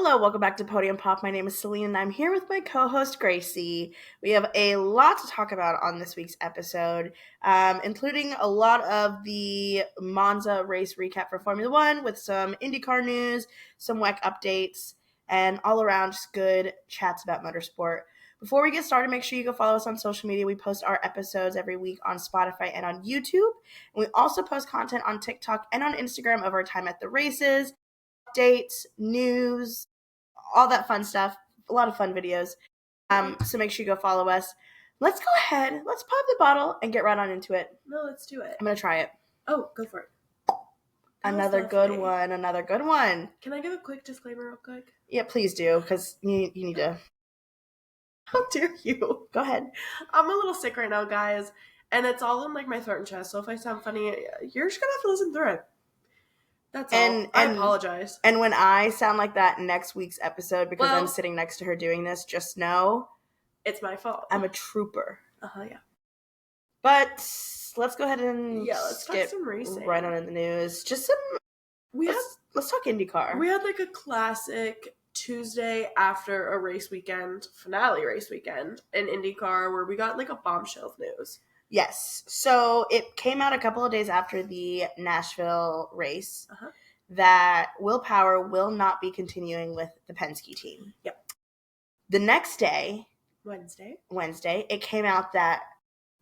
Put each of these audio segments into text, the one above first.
Hello, welcome back to Podium Pop. My name is Celine, and I'm here with my co-host, Gracie. We have a lot to talk about on this week's episode, including a lot of the Monza race recap for Formula One with some Indycar news, some WEC updates, and all around just good chats about motorsport. Before we get started, make sure you go follow us on social media. We post our episodes every week on Spotify and on YouTube. And we also post content on TikTok and on Instagram of our time at the races, updates, news, all that fun stuff. A lot of fun videos. So make sure you go follow us. Let's go ahead. Let's pop the bottle and get right on into it. No, let's do it. I'm going to try it. Oh, go for it. Another good one. Another good one. Can I give a quick disclaimer real quick? Yeah, please do, because you need to. How dare you? Go ahead. I'm a little sick right now, guys. And it's all in my throat and chest. So if I sound funny, you're just going to have to listen through it. That's all. I apologize. And when I sound like that next week's episode, because I'm sitting next to her doing this, just know it's my fault. I'm a trooper. Yeah. But let's go ahead and let's talk some racing. Right on in the news. Just some. Let's talk IndyCar. We had a classic Tuesday after a race weekend, finale race weekend in IndyCar, where we got a bombshell of news. Yes. So it came out a couple of days after the Nashville race that Will Power will not be continuing with the Penske team. Yep. The next day, Wednesday, it came out that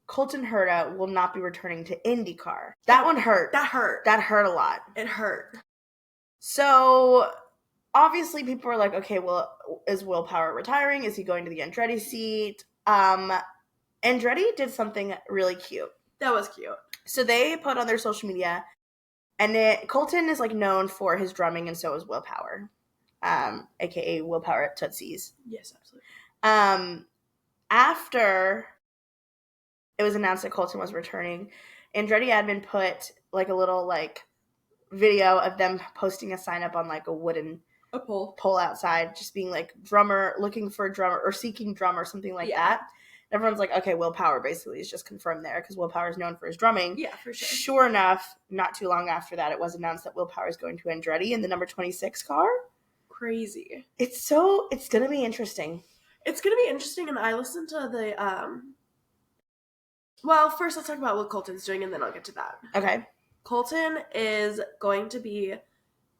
Colton Herta will not be returning to IndyCar. That one hurt. That hurt. That hurt a lot. It hurt. So obviously people were like, okay, well, is Will Power retiring? Is he going to the Andretti seat? Andretti did something really cute. That was cute. So they put on their social media, and Colton is known for his drumming, and so is Will Power, aka Will Power at Tootsie's. Yes, absolutely. After it was announced that Colton was returning, Andretti admin put a little video of them posting a sign up on a wooden pole outside, just being drummer, looking for a drummer or seeking drummer, something like that. Everyone's like, okay, Will Power basically is just confirmed there because Will Power is known for his drumming. Yeah, for sure. Sure enough, not too long after that, it was announced that Will Power is going to Andretti in the number 26 car. Crazy. It's going to be interesting. It's going to be interesting, and I listened to the, well, first let's talk about what Colton's doing, and then I'll get to that. Okay. Colton is going to be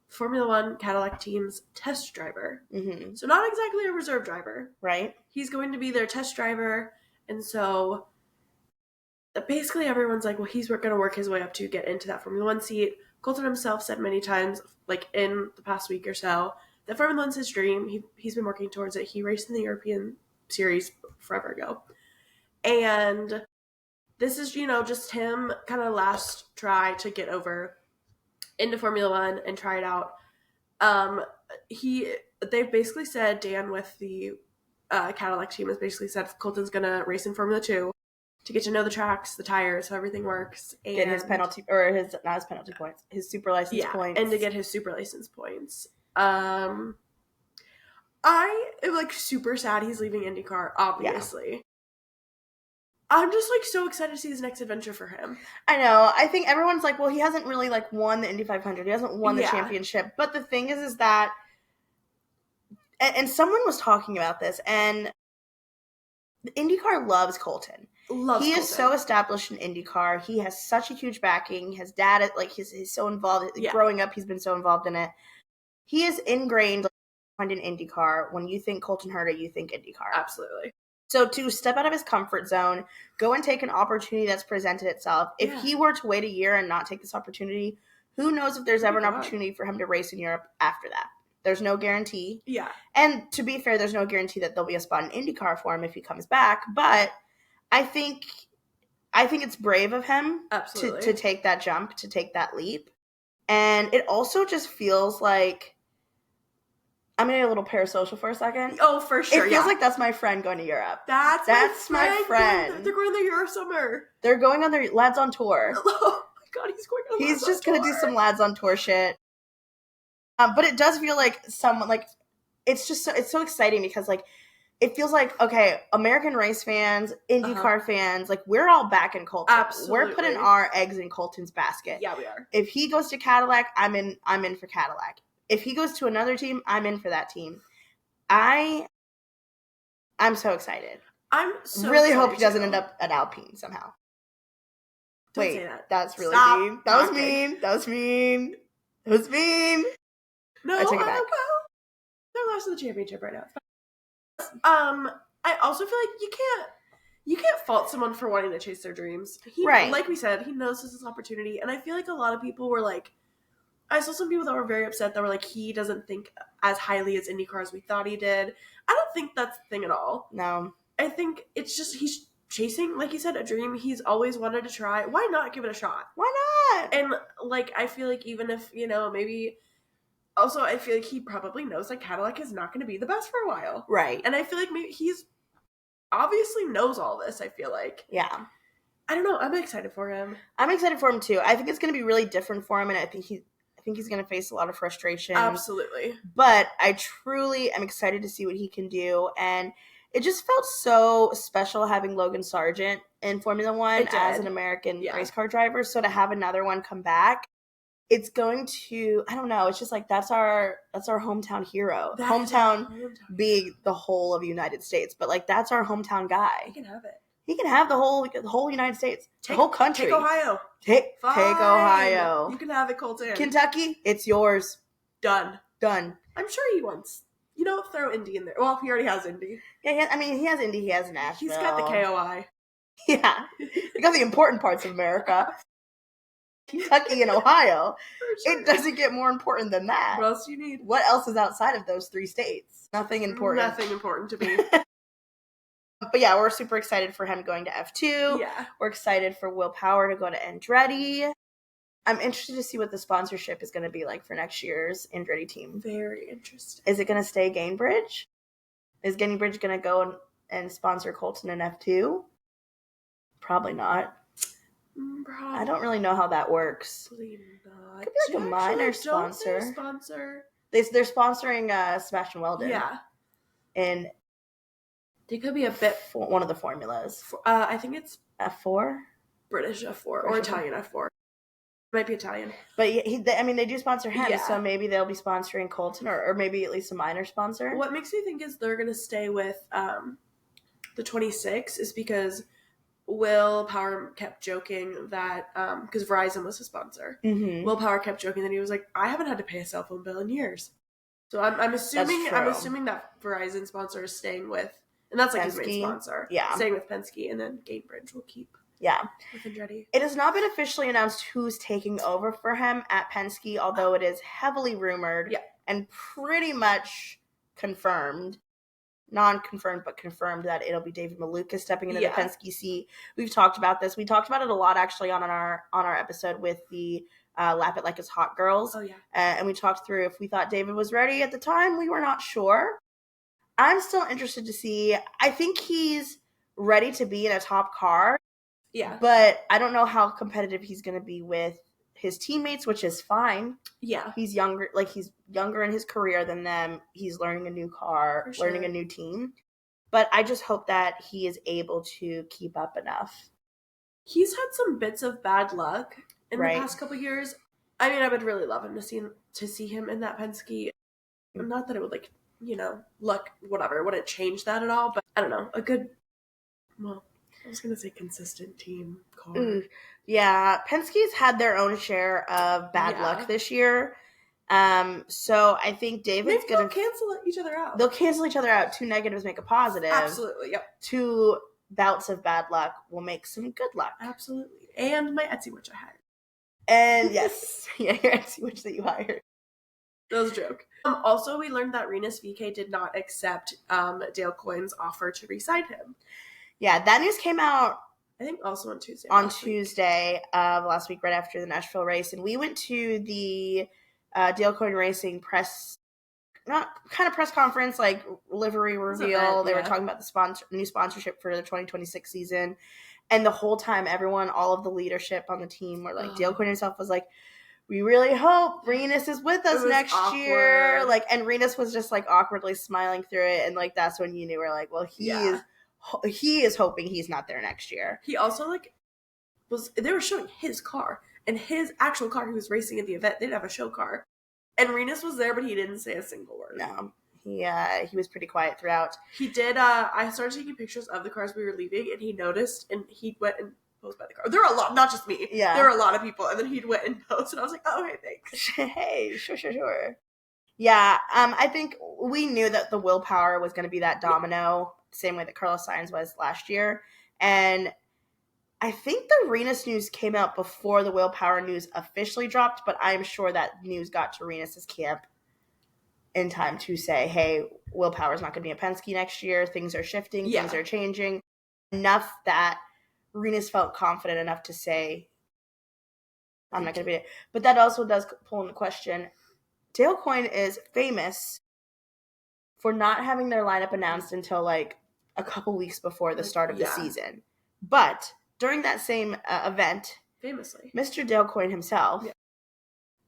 Formula One Cadillac team's test driver. Mm-hmm. So not exactly a reserve driver. Right. He's going to be their test driver. And so basically everyone's like, well, he's going to work his way up to get into that Formula One seat. Colton himself said many times, in the past week or so, that Formula One's his dream. He's been working towards it. He raced in the European Series forever ago. And this is, just him kind of last try to get over into Formula One and try it out. They've basically said, Dan with the Cadillac team has basically said Colton's gonna race in Formula 2 to get to know the tracks, the tires, how everything works, and get his penalty, or not his penalty points, his super license points, and to get his super license points. I am super sad he's leaving IndyCar. Obviously. Yeah. I'm just so excited to see his next adventure for him. I know. I think everyone's well, he hasn't really won the Indy 500. He hasn't won the championship. But the thing is that, and someone was talking about this, and IndyCar loves Colton. He is so established in IndyCar. He has such a huge backing. His dad, he's so involved. Yeah. Growing up, he's been so involved in it. He is ingrained in IndyCar. When you think Colton Herta, you think IndyCar. Absolutely. So to step out of his comfort zone, go and take an opportunity that's presented itself. If he were to wait a year and not take this opportunity, who knows if there's ever an opportunity for him to race in Europe after that. There's no guarantee. Yeah. And to be fair, there's no guarantee that there'll be a spot in IndyCar for him if he comes back. But I think it's brave of him to take that jump, to take that leap. And it also just feels like, I'm going to get a little parasocial for a second. Oh, for sure, It feels like that's my friend going to Europe. That's my friend. They're going to Euro summer. They're going on their Lads on Tour. Oh, my God, he's going on He's just going to do some Lads on Tour shit. But it does feel like someone, it's just it's so exciting because, it feels like, okay, American race fans, IndyCar fans, we're all back in Colton. Absolutely. We're putting our eggs in Colton's basket. Yeah, we are. If he goes to Cadillac, I'm in for Cadillac. if he goes to another team, I'm in for that team. I'm so excited. I'm so really excited hope he doesn't too. end up at Alpine somehow. Don't say that. That's really Stop mean. That was talking. mean. That was mean. That was mean. No, I take it back. well, they're lost in the championship right now. I also feel like you can't fault someone for wanting to chase their dreams. Right. Like we said, he knows this is an opportunity, and I feel like a lot of people were like, I saw some people that were very upset that were like, he doesn't think as highly as Indycar as we thought he did. I don't think that's the thing at all. No. I think it's just he's chasing, like you said, a dream he's always wanted to try. Why not give it a shot? Why not? And like, I feel like even if, maybe also I feel like he probably knows like Cadillac is not going to be the best for a while. Right. And I feel like maybe he's obviously knows all this, I feel like. Yeah. I don't know. I'm excited for him. I'm excited for him too. I think it's going to be really different for him, and I think he's going to face a lot of frustration. Absolutely. But I truly am excited to see what he can do, and it just felt so special having Logan Sargent in Formula One as an American race car driver. So to have another one come back, it's going to, I don't know, it's just like that's our hometown hero. Hometown being the whole of the United States, but like that's our hometown guy. He can have it. He can have the whole United States, the whole country. Take Ohio. Take Ohio. You can have it, Colton. Kentucky, it's yours. Done. I'm sure he wants. Throw Indy in there. Well, he already has Indy. Yeah, he has Indy. He has Nashville. He's got the KOI. Yeah. He got the important parts of America. Kentucky and Ohio. Sure. It doesn't get more important than that. What else do you need? What else is outside of those 3 states? Nothing important. Nothing important to me. But yeah, we're super excited for him going to F2. Yeah. We're excited for Will Power to go to Andretti. I'm interested to see what the sponsorship is going to be like for next year's Andretti team. Very interesting. Is it going to stay Gainbridge? Is Gainbridge going to go and sponsor Colton in F2? Probably not. I don't really know how that works. Probably not. Could be like a minor sponsor. They're sponsoring Sebastian Weldon. Yeah. And they could be a bit one of the formulas. I think it's F4? British F4 or Italian F4. Might be Italian. But they do sponsor him, so maybe they'll be sponsoring Colton or maybe at least a minor sponsor. What makes me think is they're going to stay with the 26 is because Will Power kept joking that, because Verizon was his sponsor, Will Power kept joking that he was like, I haven't had to pay a cell phone bill in years. So I'm assuming that Verizon sponsor is staying with, and that's like Penske. His main sponsor. Yeah. Staying with Penske, and then Gainbridge will keep. Yeah. With Andretti. It has not been officially announced who's taking over for him at Penske, although it is heavily rumored and pretty much confirmed. Non-confirmed, but confirmed that it'll be David Maluka stepping into the Penske seat. We've talked about this. We talked about it a lot actually on our episode with the Lap It Like It's Hot girls. Oh, yeah. And we talked through if we thought David was ready at the time. We were not sure. I'm still interested to see. I think he's ready to be in a top car. Yeah. But I don't know how competitive he's going to be with his teammates, which is fine. Yeah. He's younger in his career than them. He's learning a new car, learning a new team. But I just hope that he is able to keep up enough. He's had some bits of bad luck in the past couple years. I mean, I would really love him to see him in that Penske. Not that it would luck, whatever, wouldn't change that at all. But I don't know, I was going to say consistent team car. Yeah, Penske's had their own share of bad luck this year. So I think David's going to cancel each other out. They'll cancel each other out. 2 negatives make a positive. Absolutely, yep. 2 bouts of bad luck will make some good luck. Absolutely. And my Etsy witch I hired. And yes, your Etsy witch that you hired. That was a joke. Also, we learned that Rinus VeeKay did not accept Dale Coyne's offer to re-sign him. Yeah, that news came out, I think, also on Tuesday. Tuesday of last week, right after the Nashville race. And we went to the Dale Coyne Racing press conference, like livery reveal. They were talking about the new sponsorship for the 2026 season. And the whole time, all of the leadership on the team were like, Dale Coyne himself was like, we really hope Rinus is with us next year. Like, and Rinus was just like awkwardly smiling through it. And like, that's when you knew we're like, well, he is hoping he's not there next year. He also they were showing his car and his actual car he was racing at the event. They didn't have a show car. And Renus was there, but he didn't say a single word. No. He was pretty quiet throughout. He did, I started taking pictures of the cars we were leaving, and he noticed, and he went and posed by the car. There were a lot, not just me. Yeah. There were a lot of people, and then he went and posed, and I was like, oh, hey, thanks. Hey, sure. Yeah, I think we knew that the willpower was going to be that domino, same way that Carlos Sainz was last year. And I think the Renus news came out before the willpower news officially dropped, but I'm sure that news got to Renus's camp in time to say, hey, willpower is not going to be a Penske next year. Things are shifting. Things are changing. Enough that Renus felt confident enough to say, I'm not going to be it. But that also does pull into question. Dale Coyne is famous for not having their lineup announced until like a couple weeks before the start of the season. But during that same event, famously, Mr. Dale Coyne himself,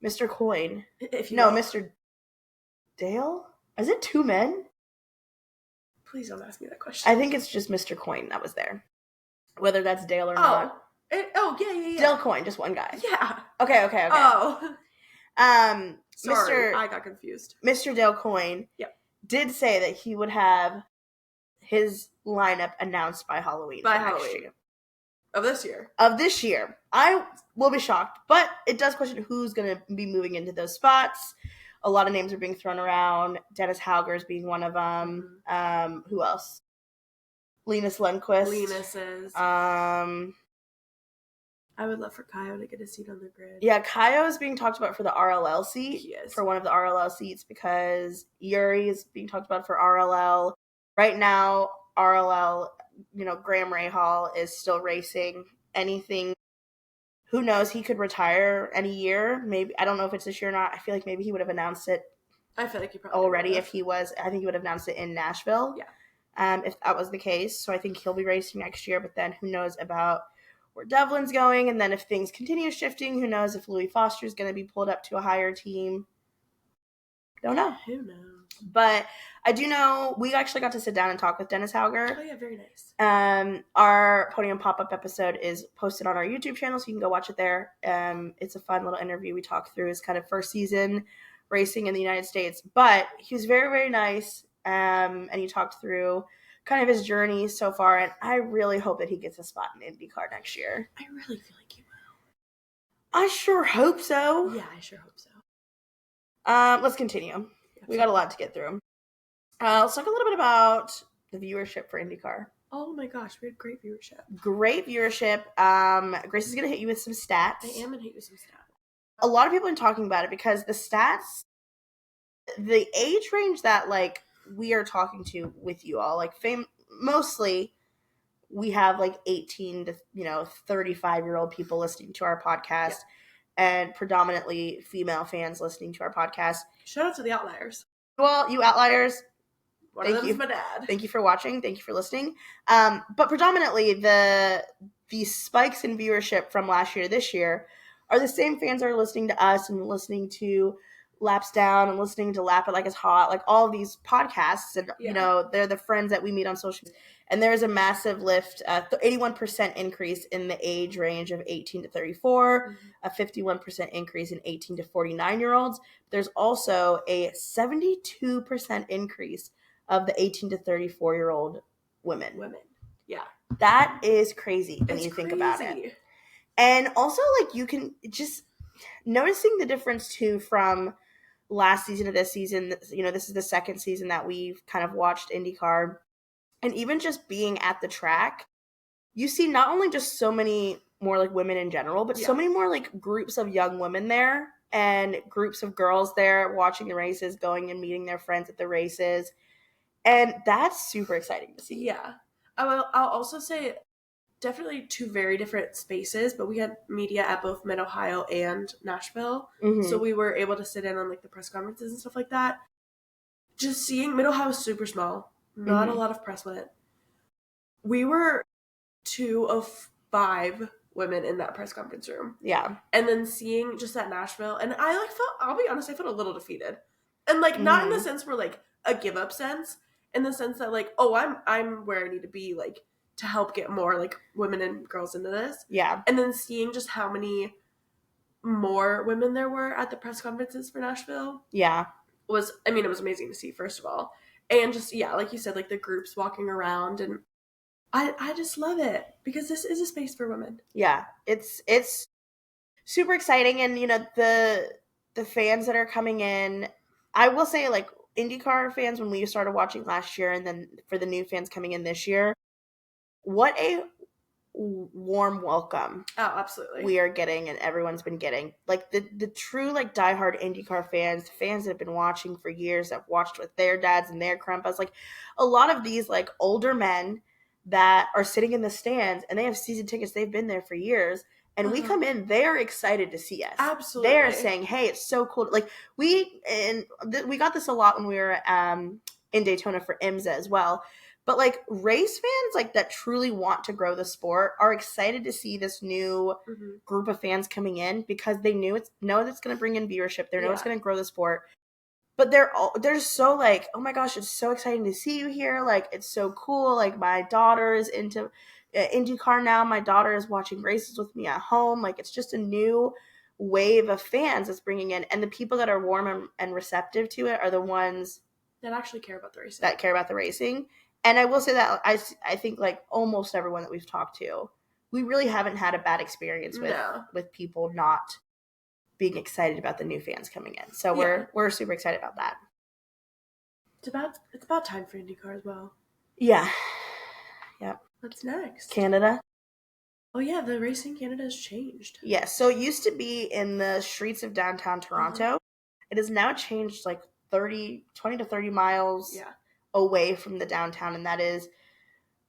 Mr. Coyne, Mr. Dale? Is it two men? Please don't ask me that question. I think it's just Mr. Coyne that was there. Whether that's Dale or not. Yeah. Dale Coyne, just one guy. Yeah. Okay. Oh. Sorry, Mr. I got confused. Mr. Dale Coyne did say that he would have his lineup announced by Halloween. Of this year. I will be shocked, but it does question who's going to be moving into those spots. A lot of names are being thrown around. Dennis Hauger's being one of them. Who else? Linus Lundqvist. Linus's. I would love for Kaio to get a seat on the grid. Yeah, Kaio is being talked about for the RLL seat. He is. For one of the RLL seats because Yuri is being talked about for RLL. Right now, RLL, Graham Rahal is still racing. Anything, who knows, he could retire any year. Maybe, I don't know if it's this year or not. I feel like maybe he would have announced it. I feel like he probably already would if he was. I think he would have announced it in Nashville. Yeah. If that was the case. So I think he'll be racing next year, but then who knows about where Devlin's going, and then if things continue shifting, who knows if Louis Foster's going to be pulled up to a higher team. Don't know. Who knows? But I do know we actually got to sit down and talk with Dennis Hauger. Oh, yeah, very nice. Our Podium pop-up episode is posted on our YouTube channel, so you can go watch it there. It's a fun little interview. We talk through his kind of first season racing in the United States. But he was very, very nice, and he talked through kind of his journey so far, and I really hope that he gets a spot in Indycar next year. I really feel like he will. I sure hope so. Yeah, I sure hope so. Let's continue. Absolutely. We got a lot to get through. Let's talk a little bit about the viewership for IndyCar. Oh my gosh, we had great viewership. Gracie's going to hit you with some stats. I am going to hit you with some stats. A lot of people have been talking about it because the stats, the age range that, like, we are talking to with you all, like, mostly we have, like, 18 to, 35-year-old people listening to our podcast. Yeah. And predominantly female fans listening to our podcast. Shout out to the outliers. Well, you outliers, one of them is my dad. Thank you for watching. Thank you for listening. But predominantly, the spikes in viewership from last year to this year are the same fans that are listening to us and listening to Laps Down and listening to Lap It Like It's Hot, like all of these podcasts. And, they're the friends that we meet on social media. And there's a massive lift, 81% increase in the age range of 18 to 34, a 51% increase in 18 to 49-year-olds. There's also a 72% increase of the 18 to 34-year-old women. Yeah. That is crazy when you think about it. And also, like, you can just noticing the difference, too, from last season to this season. This is the second season that we've kind of watched IndyCar. And even just being at the track, you see not only just so many more, like, women in general, but so many more, like, groups of young women there and groups of girls there watching the races, going and meeting their friends at the races. And that's super exciting to see. Yeah. I'll also say definitely two very different spaces, but we had media at both Mid-Ohio and Nashville. Mm-hmm. So we were able to sit in on, like, the press conferences and stuff like that. Just seeing Mid-Ohio is super small. Not a lot of press went. We were 2 of 5 women in that press conference room. Yeah. And then seeing just that Nashville, and I'll be honest, I felt a little defeated. And, like, not in the sense where, like, a give up sense, in the sense that, like, oh, I'm where I need to be, like, to help get more, like, women and girls into this. Yeah. And then seeing just how many more women there were at the press conferences for Nashville. Yeah. It was amazing to see, first of all. And just, yeah, like you said, like the groups walking around, and I just love it because this is a space for women. Yeah. It's super exciting, and the fans that are coming in, I will say, like, IndyCar fans, when we started watching last year, and then for the new fans coming in this year, what a warm welcome absolutely we are getting, and everyone's been getting, like, the true, like, diehard IndyCar fans that have been watching for years, that have watched with their dads and their grandpas, like a lot of these, like, older men that are sitting in the stands and they have season tickets, they've been there for years, and we come in, they're excited to see us. Absolutely. They're saying, hey, it's so cool. Like, we got this a lot when we were in Daytona for IMSA as well. But, like, race fans, like, that truly want to grow the sport are excited to see this new group of fans coming in, because they know it's going to bring in viewership. They know it's going to grow the sport. But they're so like, oh my gosh, it's so exciting to see you here. Like, it's so cool. Like, my daughter is into IndyCar now. My daughter is watching races with me at home. Like, it's just a new wave of fans that's bringing in. And the people that are warm and receptive to it are the ones that actually care about the racing. And I will say that I think, like, almost everyone that we've talked to, we really haven't had a bad experience with people not being excited about the new fans coming in. So we're super excited about that. It's about time for IndyCar as well. Yeah. Yep. What's next? Canada. Oh yeah, the race in Canada has changed. Yeah, so it used to be in the streets of downtown Toronto. It has now changed, like, 20 to 30 miles away from the downtown, and that is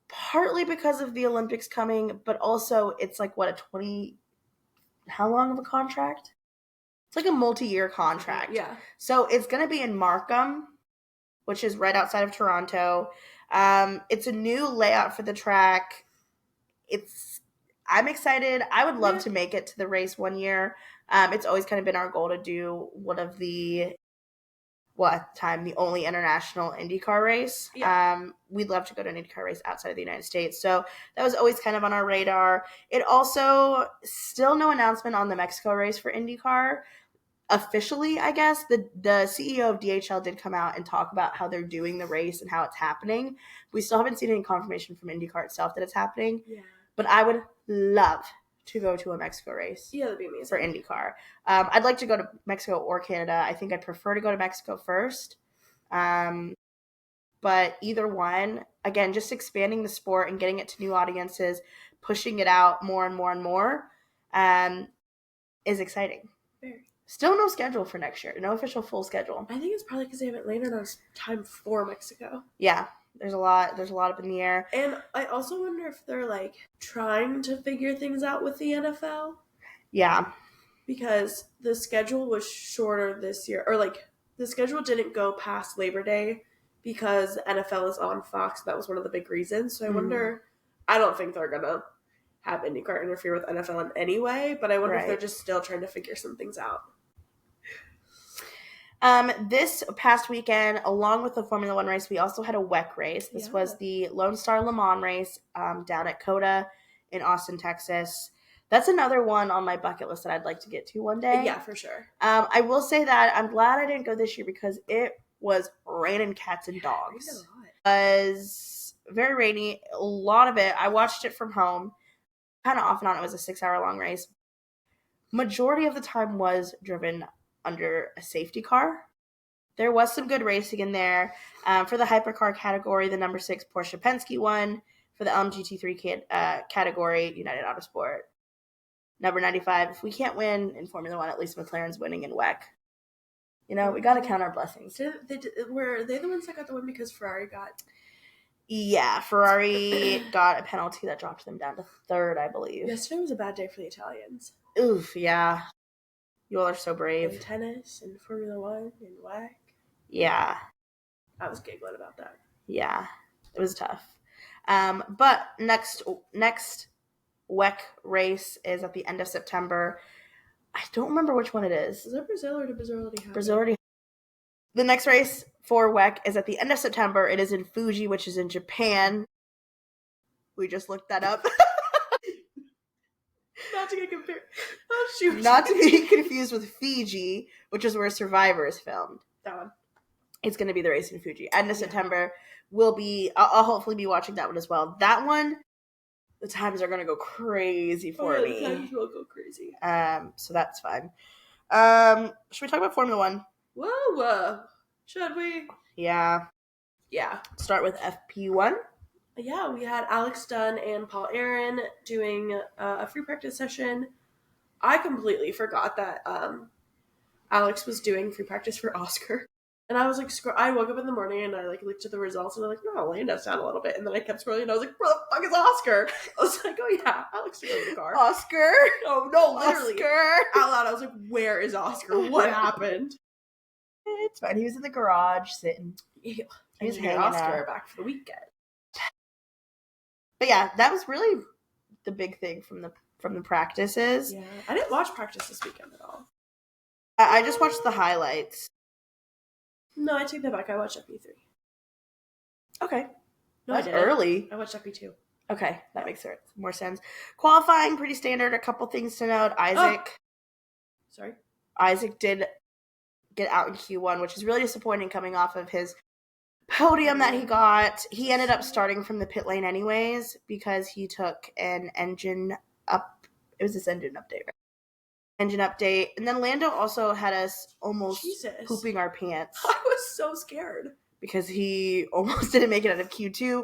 partly because of the Olympics coming, but also it's like, what, how long of a contract? It's like a multi-year contract. Yeah. So it's going to be in Markham, which is right outside of Toronto. It's a new layout for the track. I'm excited. I would love to make it to the race one year. It's always kind of been our goal to do one of the, at the time, the only international IndyCar race. Yeah. We'd love to go to an IndyCar race outside of the United States. So that was always kind of on our radar. It also, still no announcement on the Mexico race for IndyCar. Officially, I guess, the CEO of DHL did come out and talk about how they're doing the race and how it's happening. We still haven't seen any confirmation from IndyCar itself that it's happening. Yeah. But I would love to go to a Mexico race. Yeah, that'd be amazing. For IndyCar. I'd like to go to Mexico or Canada. I think I'd prefer to go to Mexico first. But either one, again, just expanding the sport and getting it to new audiences, pushing it out more and more and more, is exciting. Very. Still no schedule for next year. No official full schedule. I think it's probably because they haven't landed on time for Mexico. Yeah. There's a lot up in the air. And I also wonder if they're, like, trying to figure things out with the NFL. Yeah. Because the schedule was shorter this year. Or, like, the schedule didn't go past Labor Day because NFL is on Fox. That was one of the big reasons. So I wonder, I don't think they're going to have IndyCar interfere with NFL in any way, but I wonder if they're just still trying to figure some things out. This past weekend, along with the Formula One race, we also had a WEC race. This was the Lone Star Le Mans race down at COTA in Austin, Texas. That's another one on my bucket list that I'd like to get to one day. Yeah, for sure. I will say that I'm glad I didn't go this year because it was raining cats and dogs. It was very rainy. A lot of it, I watched it from home. Kind of off and on. It was a 6-hour long race. Majority of the time was driven under a safety car. There was some good racing in there. For the hypercar category, the number 6 Porsche Penske won. For the LMGT3 category, United Autosport. Number 95, if we can't win in Formula One, at least McLaren's winning in WEC. We got to count our blessings. Were they the ones that got the win because Ferrari got... Yeah, Ferrari got a penalty that dropped them down to 3rd, I believe. Yesterday was a bad day for the Italians. Oof, yeah. You all are so brave. In tennis, in Formula One, in WEC. Yeah. I was giggling about that. Yeah, it was tough. But next WEC race is at the end of September. I don't remember which one it is. Is it Brazil or did Brazil already have Brazil already. The next race for WEC is at the end of September. It is in Fuji, which is in Japan. We just looked that up. Not to get compared. Oh, shoot. Not to be confused with Fiji, which is where Survivor is filmed. That one. It's going to be the race in Fuji. End of September. I'll hopefully be watching that one as well. That one, the times are going to go crazy for me. The times will go crazy. So that's fine. Should we talk about Formula One? Whoa. Should we? Yeah. Start with FP1. Yeah, we had Alex Dunn and Paul Aaron doing a free practice session. I completely forgot that Alex was doing free practice for Oscar. And I was like, I woke up in the morning and I like looked at the results and I'm like, no, Lando's down a little bit. And then I kept scrolling and I was like, where the fuck is Oscar? I was like, oh yeah, Alex drove the car. Oscar? Oh no, literally. Oscar. Out loud, I was like, where is Oscar? What happened? It's fine. He was in the garage sitting. He was hanging hanging Oscar out. back for the weekend. But yeah, that was really the big thing from the practices. Yeah, I didn't watch practice this weekend at all. I just watched the highlights. No, I take that back. I watched FP3. Okay. No, That's I didn't. early. I watched FP2. Okay, that makes more sense. Qualifying, pretty standard. A couple things to note. Isaac did get out in Q1, which is really disappointing coming off of his podium that he got. He ended up starting from the pit lane anyways because he took an engine up. It was this engine update, right? Engine update. And then Lando also had us almost pooping our pants. I was so scared. Because he almost didn't make it out of Q2.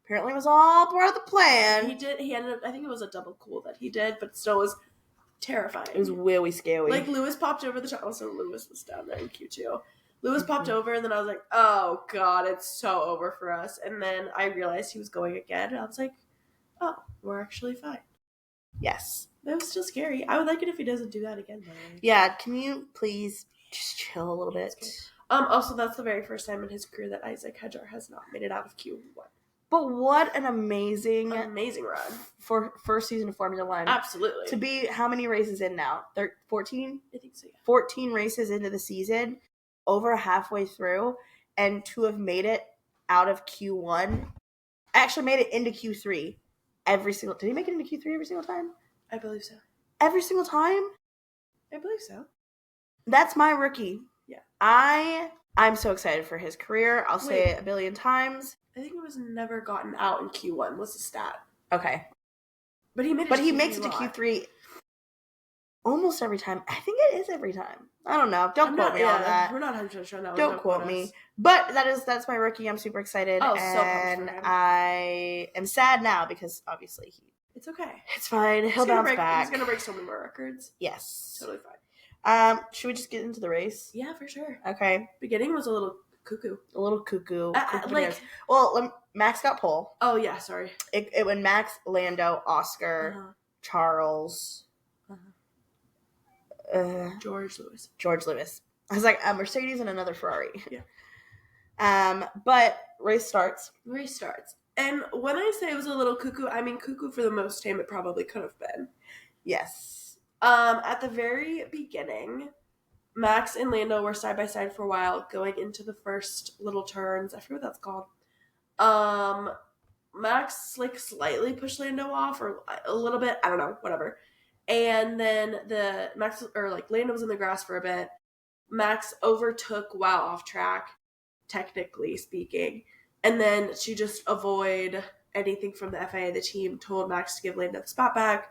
Apparently it was all part of the plan. He ended up, I think it was a double cool that he did, but still was terrifying. It was really scary. Like, Lewis popped over the top. Also, Lewis was down there in Q2. Lewis popped over, and then I was like, oh, God, it's so over for us. And then I realized he was going again, and I was like, oh, we're actually fine. Yes. But it was still scary. I would like it if he doesn't do that again, though. Yeah, can you please just chill a little bit? Also, that's the very first time in his career that Isaac Hedger has not made it out of Q1. But what an amazing run for first season of Formula One. Absolutely. To be how many races in now? 14? I think so, yeah. 14 races into the season, over halfway through, and to have made it out of Q1. I actually made it into Q3 every single. Did he make it into Q3 every single time? I believe so. Every single time? I believe so. That's my rookie. Yeah. I'm so excited for his career. I'll say it a billion times. I think it was never gotten out in Q1 was the stat. Okay. But he made it But he makes it to Q3 almost every time. I think it is every time. I don't know. Don't quote me on that. We're not 100% sure on that one. Don't quote me. But that's my rookie. I'm super excited. Oh, and so pumped for him. I am sad now because obviously it's okay. It's fine. He'll bounce back. He's going to break so many more records. Yes. Totally fine. Should we just get into the race? Yeah, for sure. Okay. Beginning was a little cuckoo. Max got pole. Oh, yeah, sorry. It went Max, Lando, Oscar, Charles, George Lewis. I was like, a Mercedes and another Ferrari. Yeah. But race starts. And when I say it was a little cuckoo, I mean cuckoo for the most time it probably could have been. Yes. At the very beginning, Max and Lando were side by side for a while, going into the first little turns. I forget what that's called. Max like slightly pushed Lando off, or a little bit. I don't know, whatever. And then Lando was in the grass for a bit. Max overtook while off track, technically speaking, and then to just avoid anything from the FIA, the team told Max to give Lando the spot back.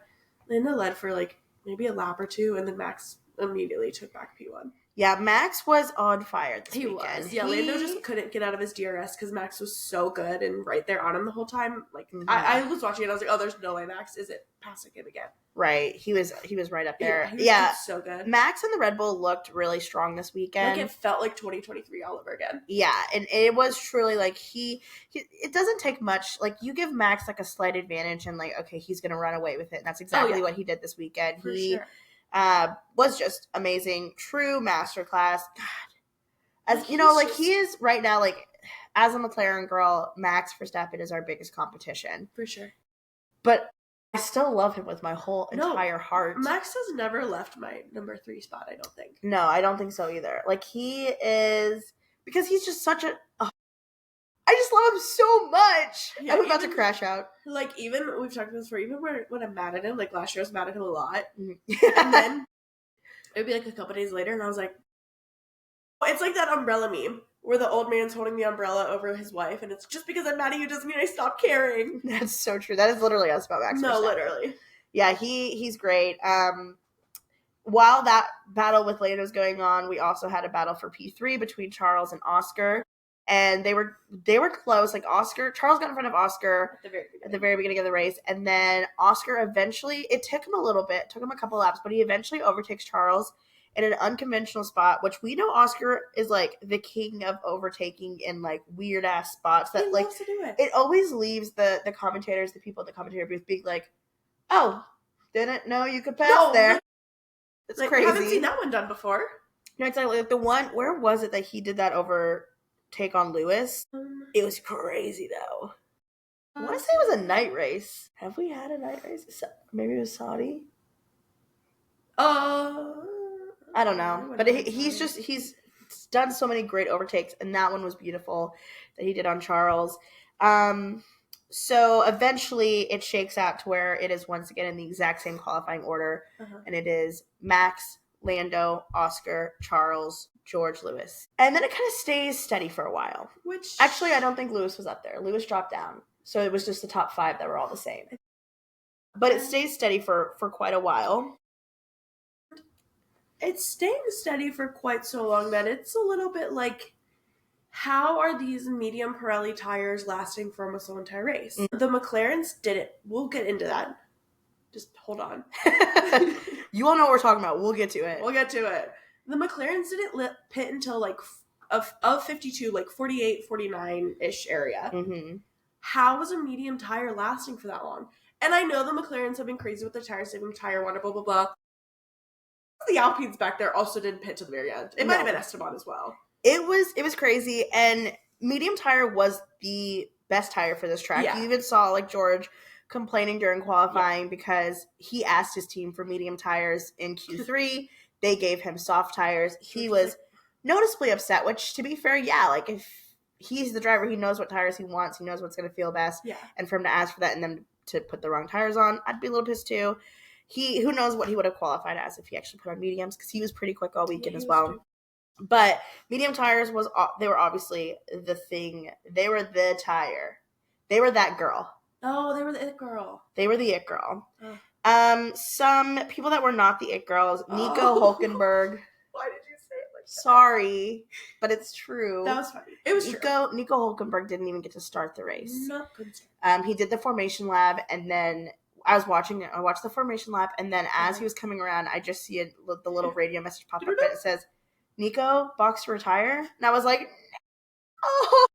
Lando led for like maybe a lap or two, and then Max immediately took back P1. Yeah, Max was on fire this weekend. Was. Yeah, Lando just couldn't get out of his DRS because Max was so good and right there on him the whole time. Like, I was watching it, I was like, oh, there's no way Max is it passing him again. Right. He was right up there. He was so good. Max and the Red Bull looked really strong this weekend. Like, it felt like 2023 all over again. Yeah, and it was truly like he it doesn't take much. Like, you give Max like a slight advantage and like, okay, he's going to run away with it. And that's exactly what he did this weekend. For sure. Was just amazing. True masterclass. God. As you know, like he is right now, like as a McLaren girl, Max Verstappen is our biggest competition. For sure. But I still love him with my whole entire heart. Max has never left my number 3 spot, I don't think. No, I don't think so either. Like he is, because he's just such a, I just love him so much. Yeah, I was about to crash out. Like, even, we've talked about this before, even when I'm mad at him, like, last year I was mad at him a lot. Mm-hmm. And then it would be, like, a couple days later, and I was like, it's like that umbrella meme, where the old man's holding the umbrella over his wife, and it's just because I'm mad at you doesn't mean I stop caring. That's so true. That is literally us about Max Verstappen. No, literally. Yeah, he's great. While that battle with Lando was going on, we also had a battle for P3 between Charles and Oscar, and they were close. Like Charles got in front of Oscar at the very beginning of the race, and then Oscar eventually, it took him a couple laps, but he eventually overtakes Charles in an unconventional spot, which we know Oscar is like the king of overtaking in like weird ass spots that he like loves to do it. It always leaves the commentators, the people at the commentator booth being like, "Oh, didn't know you could pass there." It's like, crazy. I haven't seen that one done before. No, exactly. Like the one, where was it that he did that overtake on Lewis? It was crazy though. I want to say it was a night race. Have we had a night race? Maybe it was Saudi. I don't know, but he's done so many great overtakes, and that one was beautiful that he did on Charles. So eventually it shakes out to where it is once again in the exact same qualifying order, and it is Max, Lando, Oscar, Charles, George, Lewis. And then it kind of stays steady for a while. Which, actually, I don't think Lewis was up there. Lewis dropped down. So it was just the top 5 that were all the same. But it stays steady for quite a while. It's staying steady for quite so long that it's a little bit like, how are these medium Pirelli tires lasting for almost the entire race? Mm-hmm. The McLarens did it. We'll get into that. Just hold on. You all know what we're talking about. We'll get to it. The McLarens didn't pit until like of 52, like 48, 49-ish area. Mm-hmm. How was a medium tire lasting for that long? And I know the McLarens have been crazy with their tires, saving tire water, blah, blah, blah. The Alpines back there also didn't pit to the very end. It might have been Esteban as well. It was crazy, and medium tire was the best tire for this track. Yeah. You even saw like George complaining during qualifying because he asked his team for medium tires in Q3. They gave him soft tires. He was noticeably upset, which, to be fair, yeah, like if he's the driver, he knows what tires he wants, he knows what's going to feel best. Yeah. And for him to ask for that and them to put the wrong tires on, I'd be a little pissed too. Who knows what he would have qualified as if he actually put on mediums, because he was pretty quick all weekend as well. But medium tires they were obviously the thing. They were the tire. They were that girl. Oh, they were the it girl. They were the it girl. Oh. Some people that were not the it girls, Nico Hulkenberg. Why did you say it like that? Sorry, but it's true. That was funny. It was true. Nico Hulkenberg didn't even get to start the race. Not good. He did the formation lap, and then I watched the formation lap, and then as he was coming around, I just see the little radio message pop up, and it says, "Nico, box to retire," and I was like, "Oh."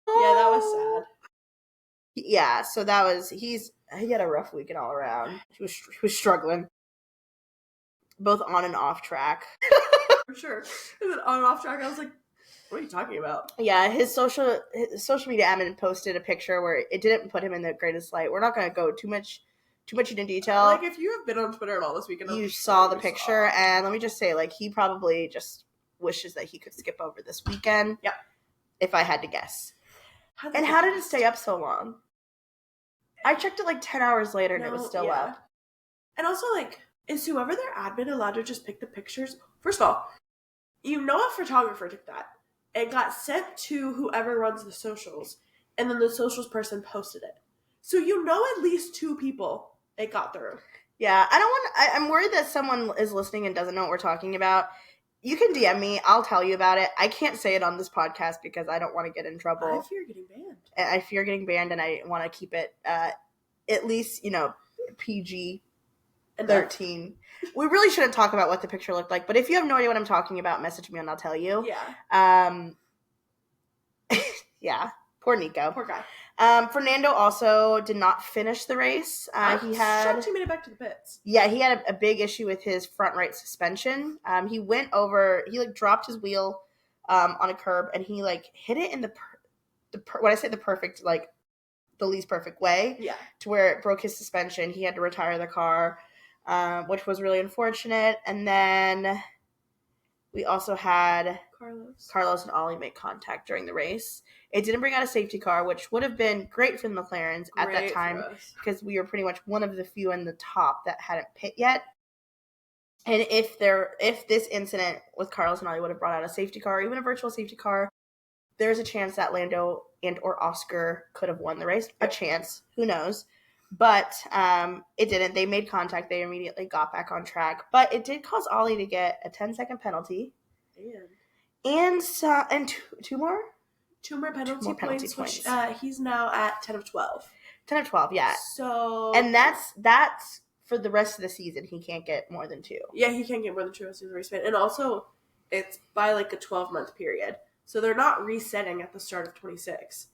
Yeah, that was sad. Yeah, so that was he had a rough weekend all around. He was struggling, both on and off track. For sure. And then on and off track, I was like, "What are you talking about?" Yeah, his social media admin posted a picture where it didn't put him in the greatest light. We're not going to go too much into detail. Like, if you have been on Twitter at all this weekend, you saw the picture, and let me just say, like, he probably just wishes that he could skip over this weekend. Yep. If I had to guess. How did it stay up so long? I checked it like 10 hours later, and it was still up. And also, like, is whoever their admin allowed to just pick the pictures? First of all, you know a photographer took that. It got sent to whoever runs the socials, and then the socials person posted it. So you know at least 2 people it got through. Yeah, I'm worried that someone is listening and doesn't know what we're talking about. You can DM me. I'll tell you about it. I can't say it on this podcast because I don't want to get in trouble. I fear getting banned. I fear getting banned, and I want to keep it at least, PG 13. We really shouldn't talk about what the picture looked like, but if you have no idea what I'm talking about, message me and I'll tell you. Yeah. Yeah. Poor Nico. Poor guy. Fernando also did not finish the race. He made it back to the pits. Yeah, he had a big issue with his front right suspension. He went over, he dropped his wheel on a curb, and he hit it in when I say the perfect, the least perfect way. Yeah. To where it broke his suspension. He had to retire the car, which was really unfortunate. And then We also had Carlos and Ollie make contact during the race. It didn't bring out a safety car, which would have been great for the McLarens at that time because we were pretty much one of the few in the top that hadn't pit yet. And if this incident with Carlos and Ollie would have brought out a safety car, or even a virtual safety car, there's a chance that Lando and or Oscar could have won the race. A chance. Who knows? But it didn't. They made contact. They immediately got back on track. But it did cause Ollie to get a 10-second penalty. And two more? Two more penalty points. Which he's now at 10 of 12. 10 of 12, yeah. So... And that's for the rest of the season. He can't get more than 2. Yeah, he can't get more than 2 as soon as the race fin. And also, it's by like a 12-month period. So they're not resetting at the start of 26.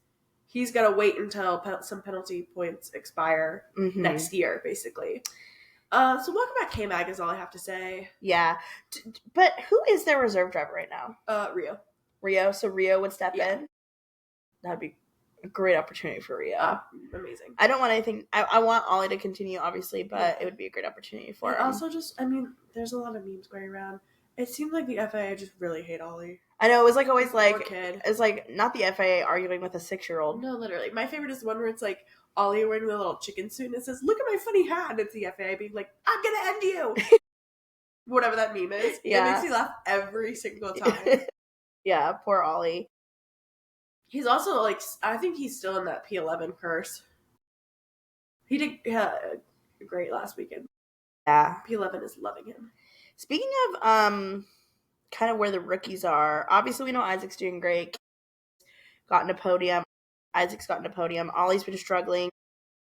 He's got to wait until some penalty points expire next year, basically. So welcome back, K-Mag, is all I have to say. Yeah. But who is their reserve driver right now? Rio. So Rio would step in? That'd be a great opportunity for Rio. Amazing. I don't want anything... I want Ollie to continue, obviously, but it would be a great opportunity for him. Also just, there's a lot of memes going around. It seems like the FIA just really hate Ollie. I know, it was like always like... Poor kid. It's like, not the FIA arguing with a 6-year-old. No, literally. My favorite is the one where it's like, Ollie wearing the little chicken suit and it says, "Look at my funny hat." And it's the FIA being like, "I'm gonna end you." Whatever that meme is. Yeah. It makes me laugh every single time. Yeah, poor Ollie. He's also like, I think he's still in that P11 curse. He did great last weekend. Yeah. P11 is loving him. Speaking of kind of where the rookies are, obviously we know Isaac's doing great. Gotten a podium. Isaac's gotten a podium. Ollie's been struggling.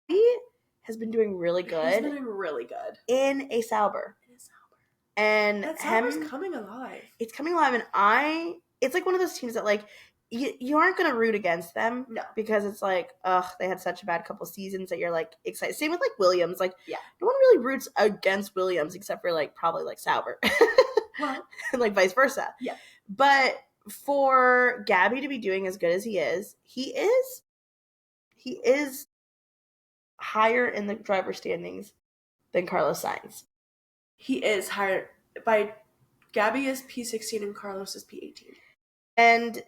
He has been doing really good. He's been doing really good. In a Sauber. And that Sauber's coming alive. It's coming alive, and it's like one of those teams that like you aren't going to root against them. No. Because it's like, they had such a bad couple seasons that you're like excited. Same with like Williams. Like, yeah. No one really roots against Williams except for like probably like Sauber. Well. And like vice versa. Yeah. But for Gabby to be doing as good as he is higher in the driver standings than Carlos Sainz. He is higher. Gabby is P16 and Carlos is P18. And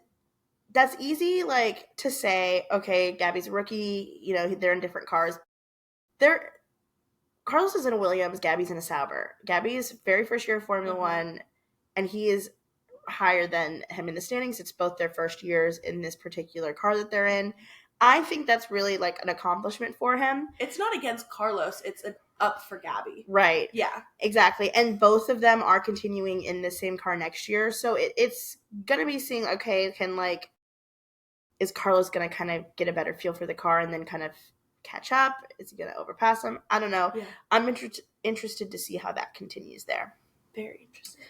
that's easy, like, to say, okay, Gabby's a rookie, you know, they're in different cars. Carlos is in a Williams, Gabby's in a Sauber. Gabby's very first year of Formula One, and he is higher than him in the standings. It's both their first years in this particular car that they're in. I think that's really, like, an accomplishment for him. It's not against Carlos, it's an up for Gabby. Right. Yeah. Exactly. And both of them are continuing in the same car next year. So it's going to be seeing, okay, is Carlos going to kind of get a better feel for the car and then kind of catch up? Is he going to overpass him? I don't know. Yeah. I'm interested to see how that continues there. Very interesting.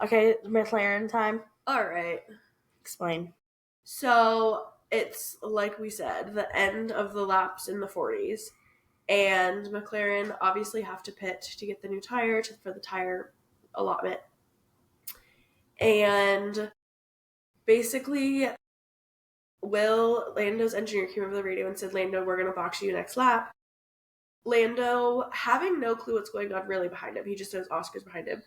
Okay, McLaren time. All right. Explain. So it's, like we said, the end of the laps in the 40s. And McLaren obviously have to pit to get the new tire for the tire allotment. And basically, Lando's engineer came over the radio and said, "Lando, we're going to box you next lap." Lando, having no clue what's going on really behind him, he just knows Oscar's behind him.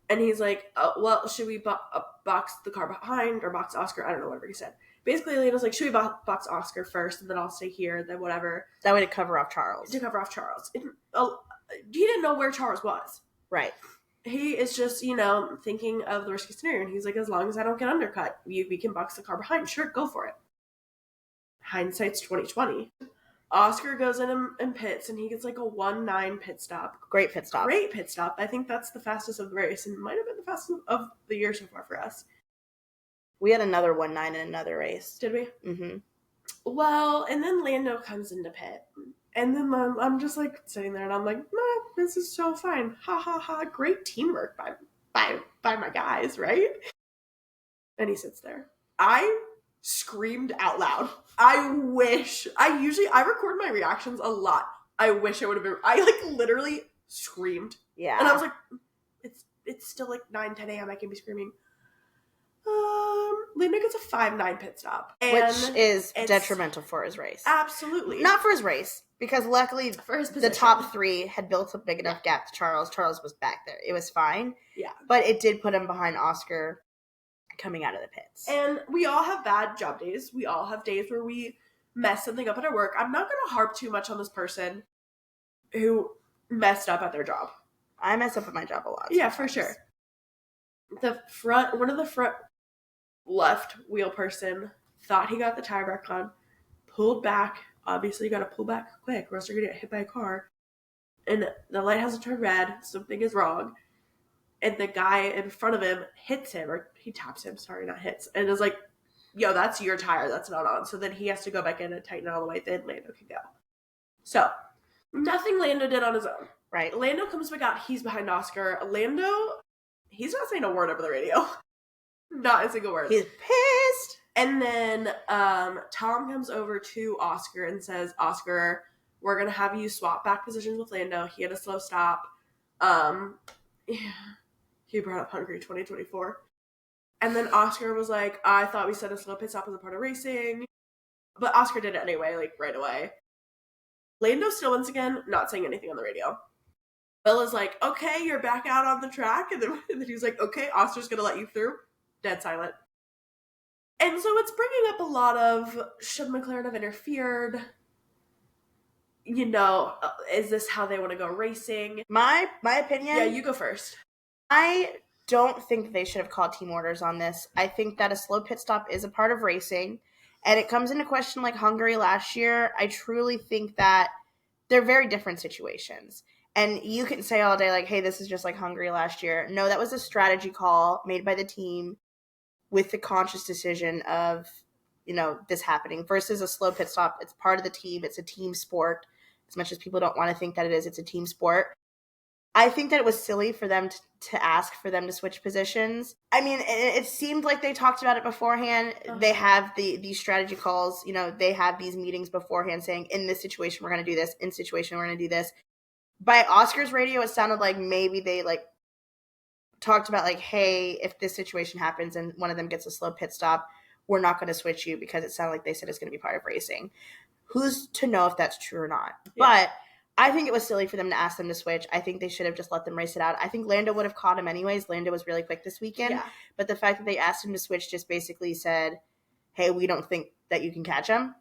And he's like, "Oh, well, should we box the car behind or box Oscar?" I don't know, whatever he said. Basically, Lando's like, "Should we box Oscar first, and then I'll stay here, then whatever." That way to cover off Charles. He didn't know where Charles was. Right. He is just, thinking of the worst case scenario. And he's like, as long as I don't get undercut, we can box the car behind. Sure, go for it. Hindsight's 2020. Oscar goes in and pits, and he gets like a 1.9 pit stop. Great pit stop. I think that's the fastest of the race, and might have been the fastest of the year so far for us. We had another 1.9 in another race. Did we? Mm-hmm. Well, and then Lando comes into pit. And then I'm just like sitting there and I'm like, this is so fine. Ha ha ha. Great teamwork by my guys, right? And he sits there. I screamed out loud. I record my reactions a lot. I wish I would have been, I literally screamed. Yeah. And I was like, it's still 9, 10 a.m. I can be screaming. Lando gets a 5.9 pit stop. Which is detrimental for his race. Absolutely. Not for his race, because luckily for his position. The top three had built a big enough gap to Charles. Charles was back there. It was fine. Yeah. But it did put him behind Oscar coming out of the pits. And we all have bad job days. We all have days where we mess something up at our work. I'm not going to harp too much on this person who messed up at their job. I mess up at my job a lot. Yeah, for sure. One of the front left wheel person thought he got the tire back on, pulled back. Obviously, you got to pull back quick or else you're going to get hit by a car. And the light hasn't turned red. Something is wrong. And the guy in front of him hits him, or he taps him, sorry, not hits. And is like, yo, that's your tire. That's not on. So then he has to go back in and tighten it all the way. Then Lando can go. So, nothing Lando did on his own. Right. Lando comes back out. He's behind Oscar. Lando, he's not saying a word over the radio. Not a single word. He's pissed. And then Tom comes over to Oscar and says, Oscar, we're going to have you swap back positions with Lando. He had a slow stop. Yeah. He brought up Hungary 2024. And then Oscar was like, I thought we said a slow pit stop was a part of racing. But Oscar did it anyway, like right away. Lando still, once again, not saying anything on the radio. Bella's like, okay, you're back out on the track. And then he's like, okay, Oscar's going to let you through. Dead silent. And so it's bringing up a lot of, should McLaren have interfered? You know, is this how they want to go racing? My opinion? Yeah, you go first. I don't think they should have called team orders on this. I think that a slow pit stop is a part of racing. And it comes into question like Hungary last year. I truly think that they're very different situations. And you can say all day like, hey, this is just like Hungary last year. No, that was a strategy call made by the team with the conscious decision of, you know, this happening versus a slow pit stop. It's part of the team. It's a team sport. As much as people don't want to think that it is, it's a team sport. I think that it was silly for them to ask for them to switch positions. I mean, it seemed like they talked about it beforehand. Uh-huh. They have these strategy calls. You know, they have these meetings beforehand saying, in this situation, we're going to do this. In this situation, we're going to do this. By Oscar's radio, it sounded like maybe they, like, talked about, like, hey, if this situation happens and one of them gets a slow pit stop, we're not going to switch you because it sounded like they said it's going to be part of racing. Who's to know if that's true or not? Yeah. But I think it was silly for them to ask them to switch. I think they should have just let them race it out. I think Lando would have caught him anyways. Lando was really quick this weekend. Yeah. But the fact that they asked him to switch just basically said, hey, we don't think that you can catch him.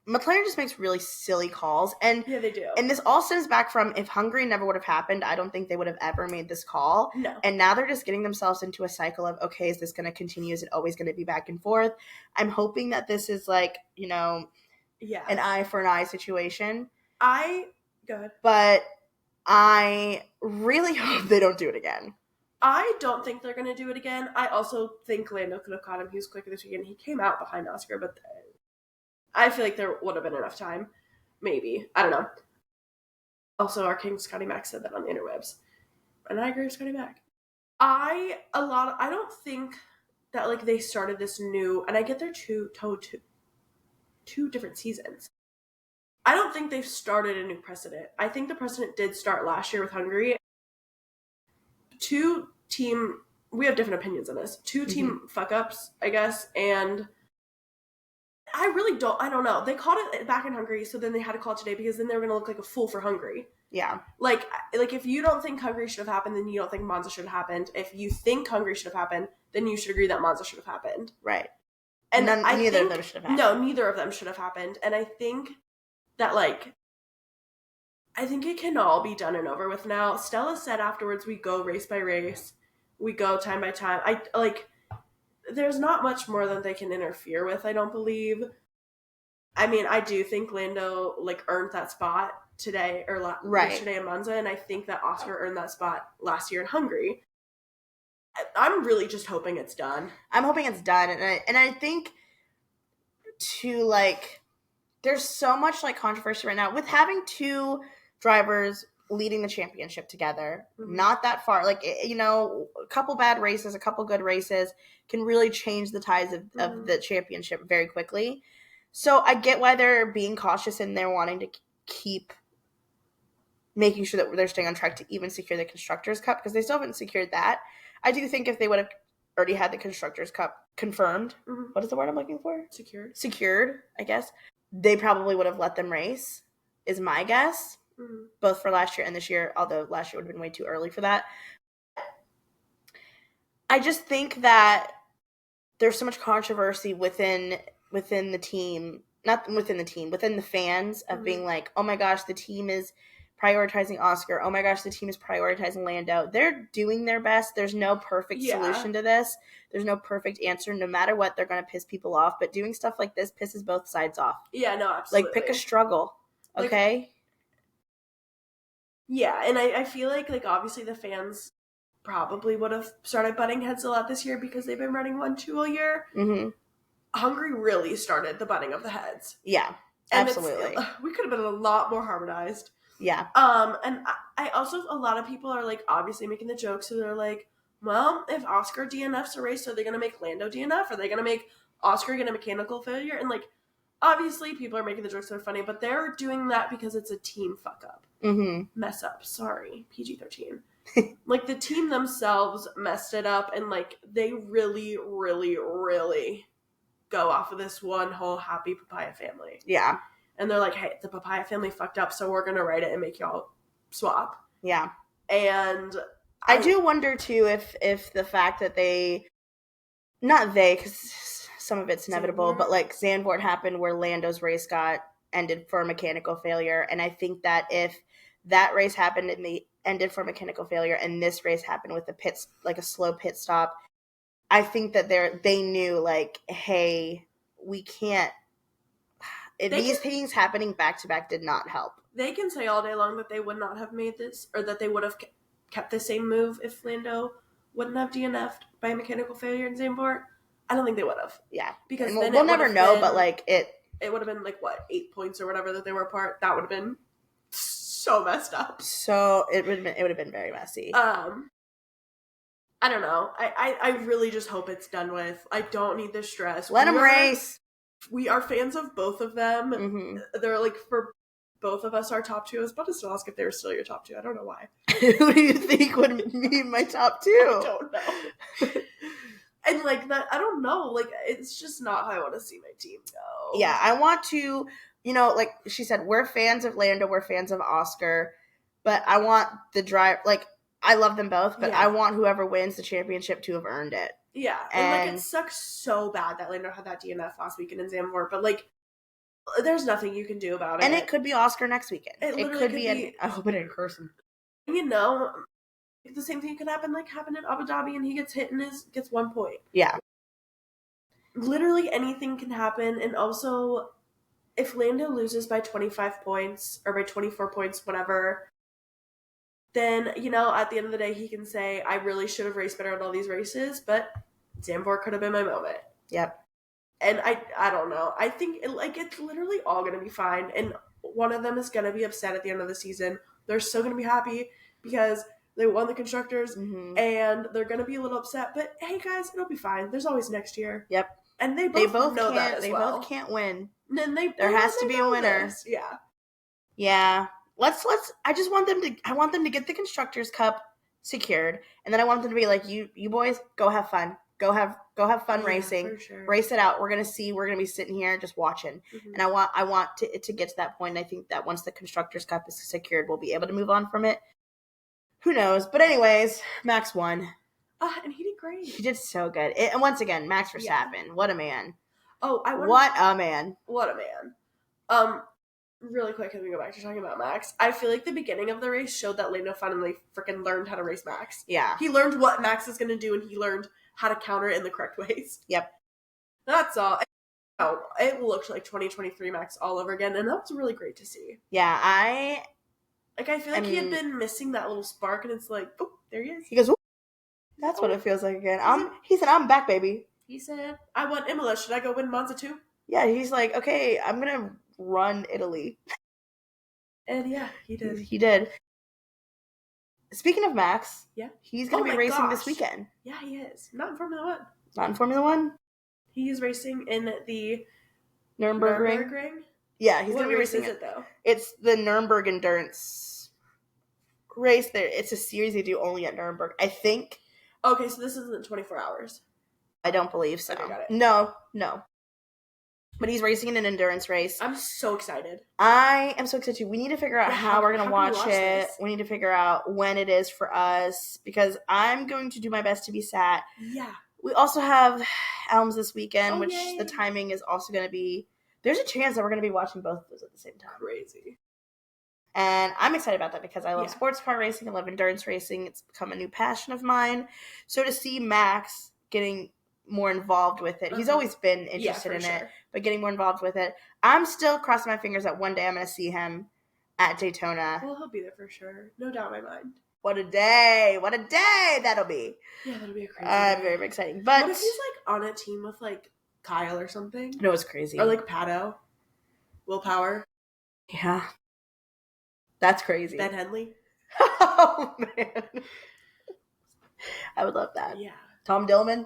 McLaren just makes really silly calls. And yeah, they do. And this all stems back from if Hungary never would have happened, I don't think they would have ever made this call. No. And now they're just getting themselves into a cycle of, okay, is this going to continue? Is it always going to be back and forth? I'm hoping that this is like, you know, an eye for an eye situation. Go ahead. But I really hope they don't do it again. I don't think they're going to do it again. I also think Lando could have caught him. He was quicker this weekend. He came out behind Oscar, but I feel like there would have been enough time. Maybe. I don't know. Also, our king Scotty Mac said that on the interwebs. And I agree with Scotty Mac. I don't think that, like, they started this new, and I get they're two different seasons. I don't think they've started a new precedent. I think the precedent did start last year with Hungary. We have different opinions on this. Two team fuck-ups, I guess, and I don't know. They called it back in Hungary, so then they had to call it today because then they were going to look like a fool for Hungary. Yeah. Like if you don't think Hungary should have happened, then you don't think Monza should have happened. If you think Hungary should have happened, then you should agree that Monza should have happened. Right. And neither of them should have happened. No, neither of them should have happened. And I think that, like, I think it can all be done and over with now. Stella said afterwards, we go race by race. We go time by time. There's not much more that they can interfere with, I don't believe. I mean, I do think Lando, like, earned that spot today, or yesterday in Monza, and I think that Oscar earned that spot last year in Hungary. I'm really just hoping it's done. I'm hoping it's done, and I think, to, like, there's so much, like, controversy right now with having two drivers leading the championship together. Mm-hmm. Not that far. Like, you know, a couple bad races, a couple good races can really change the tides of the championship very quickly. So I get why they're being cautious and they're wanting to keep making sure that they're staying on track to even secure the Constructors' Cup, because they still haven't secured that. I do think if they would have already had the Constructors' Cup confirmed. Mm-hmm. What is the word I'm looking for? Secured, I guess. They probably would have let them race, is my guess, both for last year and this year, although last year would have been way too early for that. I just think that there's so much controversy within the team, not within the team, within the fans of being like, oh my gosh, the team is prioritizing Oscar. Oh my gosh, the team is prioritizing Lando. They're doing their best. There's no perfect solution to this. There's no perfect answer. No matter what, they're going to piss people off. But doing stuff like this pisses both sides off. Yeah, no, absolutely. Like, pick a struggle, okay? Like, yeah, and I feel like obviously the fans probably would have started butting heads a lot this year because they've been running 1-2 all year. Mm-hmm. Hungary really started the butting of the heads. Yeah, and absolutely. We could have been a lot more harmonized. Yeah. And I also, a lot of people are like obviously making the joke, so they're like, well, if Oscar DNFs a race, are they going to make Lando DNF? Are they going to make Oscar get a mechanical failure? And like, obviously people are making the jokes that are funny, but they're doing that because it's a team fuck up. Mm-hmm. Mess up. Sorry. PG-13. Like, the team themselves messed it up, and like, they really, really, really go off of this one whole happy Papaya family. Yeah. And they're like, hey, the Papaya family fucked up, so we're going to write it and make y'all swap. Yeah. And I do wonder, too, if the fact that because some of it's inevitable, but like Zandvoort happened where Lando's race got ended for a mechanical failure. And I think that if that race happened and they ended for mechanical failure and this race happened with a slow pit stop, I think that they knew, like, hey, we can't. These things happening back to back did not help. They can say all day long that they would not have made this, or that they would have kept the same move if Lando wouldn't have DNF'd by a mechanical failure in Zandvoort. I don't think they would have. Yeah. Because we'll never know, but like it would have been like, what, 8 points or whatever that they were apart. That would have been so messed up. So it would have been very messy. I don't know. I really just hope it's done with. I don't need the stress. Let them race. We are fans of both of them. Mm-hmm. They're like, for both of us, our top two. I was about to still ask if they were still your top two. I don't know why. Who do you think would be my top two? I don't know. And like that, I don't know. Like, it's just not how I want to see my team go. Yeah, I want to, like she said, we're fans of Lando, we're fans of Oscar, but I want the drive. Like, I love them both, but I want whoever wins the championship to have earned it. Yeah, and like, it sucks so bad that Lando had that DNF last weekend in Zandvoort, but like, there's nothing you can do about it. And it could be Oscar next weekend. It could be. I hope it ain't Carson. The same thing could happen in Abu Dhabi, and he gets hit and gets 1 point. Yeah. Literally anything can happen, and also, if Lando loses by 25 points, or by 24 points, whatever, then, at the end of the day, he can say, I really should have raced better at all these races, but Zandvoort could have been my moment. Yep. And I don't know. I think, it's literally all going to be fine, and one of them is going to be upset at the end of the season. They're still going to be happy, because they won the Constructors, and they're going to be a little upset, but hey, guys, it'll be fine. There's always next year. Yep. And they both know that as well. They both can't win. And there has to be a winner. This. Yeah. Yeah. I want them to get the Constructors' Cup secured, and then I want them to be like, you boys, go have fun. Go have fun racing. For sure. Race it out. We're gonna be sitting here just watching. And I want it to get to that point. And I think that once the Constructors' Cup is secured, we'll be able to move on from it. Who knows? But anyways, Max won. And he did great. He did so good. And once again, Max Verstappen. Yeah. What a man. What a man. What a man. Really quick, as we go back to talking about Max, I feel like the beginning of the race showed that Lando finally freaking learned how to race Max. Yeah. He learned what Max is going to do, and he learned how to counter it in the correct ways. Yep. That's all. It looked like 2023 Max all over again, and that was really great to see. Yeah, I feel like he had been missing that little spark, and it's like, oh, there he is. He goes, oh. That's what it feels like again. He said, I'm back, baby. He said, I won Imola. Should I go win Monza too? Yeah, he's like, okay, I'm going to run Italy. And yeah, he did. He did. Speaking of Max, he's going to be racing this weekend. Yeah, he is. Not in Formula 1. Not in Formula 1? He is racing in the Nürburgring. Yeah, he's going to be racing. What race is it, though? It's the Nürburgring Endurance race. It's a series they do only at Nürburgring, I think. Okay, so this isn't 24 hours. I don't believe so. Okay, got it. No. But he's racing in an endurance race. I'm so excited. I am so excited too. We need to figure out how we're going to watch it. This? We need to figure out when it is for us because I'm going to do my best to be sat. Yeah. We also have Elms this weekend, which yay. The timing is also going to be... There's a chance that we're going to be watching both of those at the same time. Crazy. And I'm excited about that because I love sports car racing. I love endurance racing. It's become a new passion of mine. So to see Max getting more involved with it, he's always been interested in it, but getting more involved with it, I'm still crossing my fingers that one day I'm going to see him at Daytona. Well, he'll be there for sure. No doubt in my mind. What a day. What a day that'll be. Yeah, that'll be a crazy day. Very, very exciting. But what if he's like on a team with like Kyle or something? No, it's crazy. Or like Pato. Willpower. Yeah. That's crazy. Ben Henley. Oh, man. I would love that. Yeah. Tom Dillman.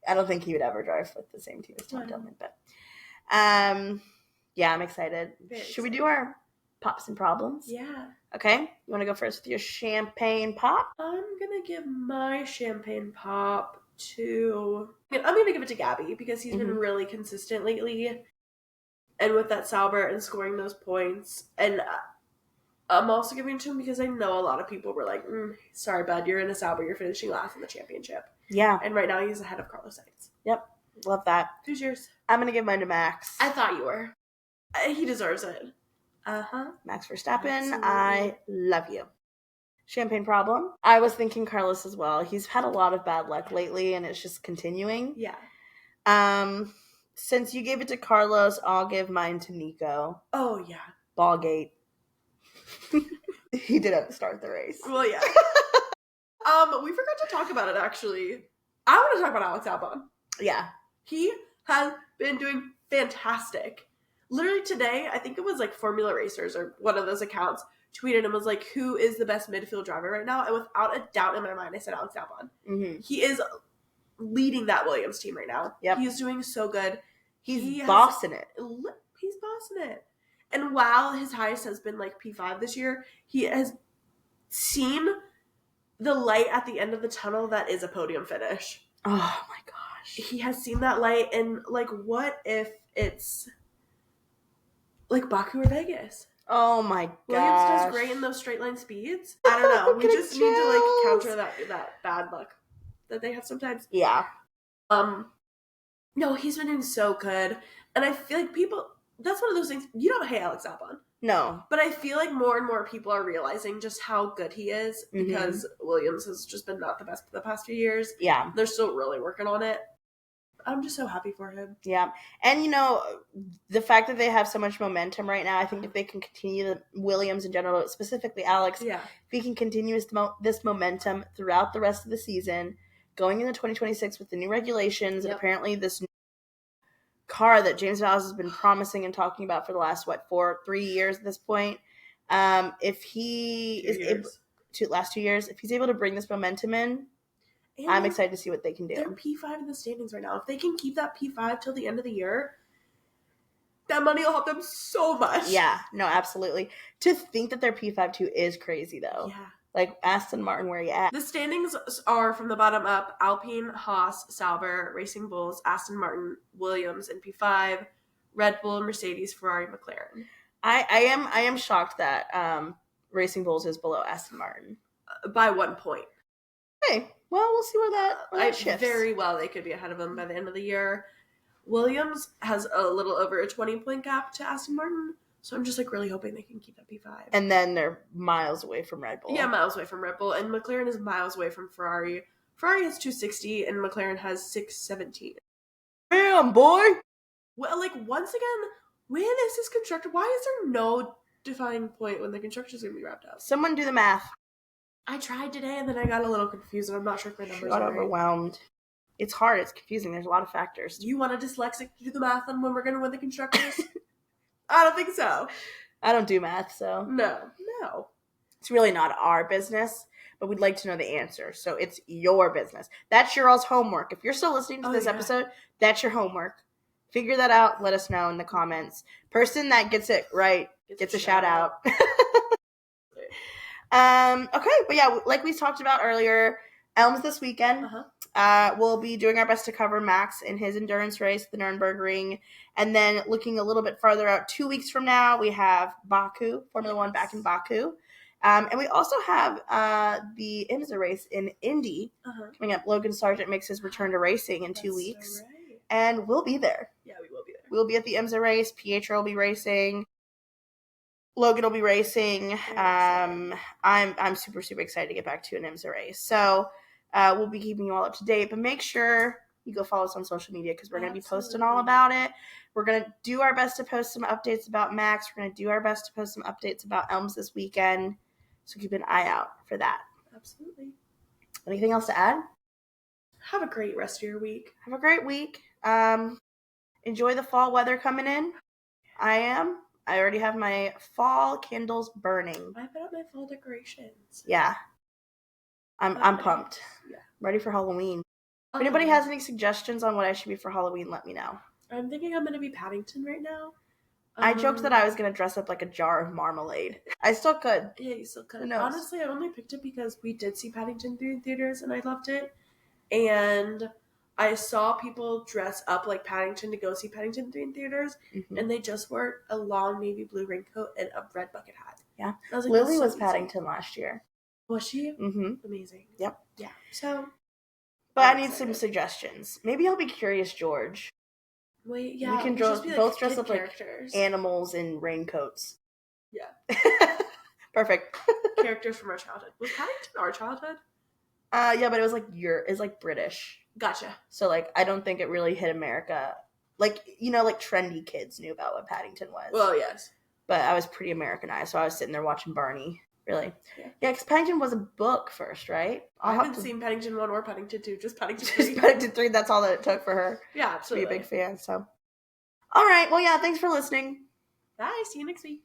I don't think he would ever drive with the same team as Tom Dillman, but yeah, I'm excited. Should we do our pops and problems? Yeah. Okay. You want to go first with your champagne pop? I'm going to give my champagne pop to... I'm going to give it to Gabby because he's been really consistent lately. And with that Sauber and scoring those points. And I'm also giving it to him because I know a lot of people were like, sorry, bud, you're in a Sauber. You're finishing last in the championship. Yeah. And right now he's ahead of Carlos Sainz. Yep. Love that. Who's yours? I'm going to give mine to Max. I thought you were. He deserves it. Max Verstappen, Absolutely. I love you. Champagne problem. I was thinking Carlos as well. He's had a lot of bad luck lately, and it's just continuing. Yeah. Since you gave it to Carlos, I'll give mine to Nico. Oh, yeah. Ballgate. He didn't start the race. Well, yeah. We forgot to talk about it, actually. I want to talk about Alex Albon. Yeah. He has been doing fantastic. Literally today, I think it was like Formula Racers or one of those accounts tweeted and was like, who is the best midfield driver right now? And without a doubt in my mind, I said Alex Albon. Mm-hmm. He is leading that Williams team right now. Yep. He's doing so good. He's bossing it. He's bossing it. And while his highest has been like P5 this year, he has seen the light at the end of the tunnel that is a podium finish. Oh my gosh. He has seen that light, and like, what if it's like Baku or Vegas? Oh my gosh. Williams does great in those straight line speeds. I don't know. We just need to like counter that bad luck that they have sometimes. Yeah. No, he's been doing so good. And I feel like people, that's one of those things, you don't hate Alex Albon. No. But I feel like more and more people are realizing just how good he is because Williams has just been not the best for the past few years. Yeah. They're still really working on it. I'm just so happy for him. Yeah. And, you know, the fact that they have so much momentum right now, I think if they can continue, the Williams in general, specifically Alex, if he can continue this momentum throughout the rest of the season, going into 2026 with the new regulations and apparently this new car that James Vowles has been promising and talking about for the last, 3 years at this point. If he is able to, last 2 years, if he's able to bring this momentum in, and I'm excited to see what they can do. They're P5 in the standings right now. If they can keep that P5 till the end of the year, that money will help them so much. Yeah, no, absolutely. To think that they're P5 too is crazy, though. Yeah. Like, Aston Martin, where are you at? The standings are from the bottom up: Alpine, Haas, Sauber, Racing Bulls, Aston Martin, Williams in P5, Red Bull, Mercedes, Ferrari, McLaren. I am shocked that Racing Bulls is below Aston Martin. By 1 point. Okay. Well, we'll see where that shifts. Very well, they could be ahead of them by the end of the year. Williams has a little over a 20-point gap to Aston Martin, so I'm just like really hoping they can keep that P5. And then they're miles away from Red Bull. Yeah, miles away from Red Bull, and McLaren is miles away from Ferrari. Ferrari has 260, and McLaren has 617. Damn, boy! Well, like, once again, when is this constructor? Why is there no defining point when the constructor is going to be wrapped up? Someone do the math. I tried today, and then I got a little confused, and I'm not sure if my numbers got are overwhelmed. It's hard. It's confusing. There's a lot of factors. Do you want a dyslexic to do the math on when we're going to win the constructors? I don't think so. I don't do math, so. No. It's really not our business, but we'd like to know the answer. So it's your business. That's your all's homework. If you're still listening to this episode, that's your homework. Figure that out. Let us know in the comments. Person that gets it right gets a shout out. Okay, but yeah, like we talked about earlier, Elms this weekend. Uh-huh. We'll be doing our best to cover Max in his endurance race, the Nürburgring. And then looking a little bit farther out, 2 weeks from now, we have Baku, Formula One back in Baku. And we also have the IMSA race in Indy coming up. Logan Sargent makes his return to racing in 2 weeks. So right. And we'll be there. Yeah, we will be there. We'll be at the IMSA race. Pietro will be racing. Logan will be racing. I'm super, super excited to get back to an IMSA race. So we'll be keeping you all up to date. But make sure you go follow us on social media because we're going to be posting all about it. We're going to do our best to post some updates about Max. We're going to do our best to post some updates about Elms this weekend. So keep an eye out for that. Absolutely. Anything else to add? Have a great rest of your week. Have a great week. Enjoy the fall weather coming in. I already have my fall candles burning. I put up my fall decorations. Yeah. I'm pumped. Yeah. Ready for Halloween. If anybody has any suggestions on what I should be for Halloween, let me know. I'm thinking I'm going to be Paddington right now. I joked that I was going to dress up like a jar of marmalade. I still could. Yeah, you still could. Who knows? Honestly, I only picked it because we did see Paddington 3 in theaters and I loved it. And I saw people dress up like Paddington to go see Paddington 3 in theaters, and they just wore a long navy blue raincoat and a red bucket hat. Yeah. I was like, Lily was Paddington last year. Was she? Mm-hmm. Amazing. Yep. Yeah. So. But I need some suggestions. Maybe I'll be Curious George. Wait, yeah. We can both dress up like animals in raincoats. Yeah. Perfect. Characters from our childhood. Was Paddington our childhood? Yeah, but it was like British. Gotcha. So like I don't think it really hit America. Like, you know, like trendy kids knew about what Paddington was. Well, yes. But I was pretty Americanized, so I was sitting there watching Barney. Really? Yeah, because Paddington was a book first, right? I haven't seen Paddington 1 or Paddington 2, just Paddington 3. Just Paddington 3, that's all that it took for her. Yeah, absolutely. To be a big fan, so. All right, well, yeah, thanks for listening. Bye, see you next week.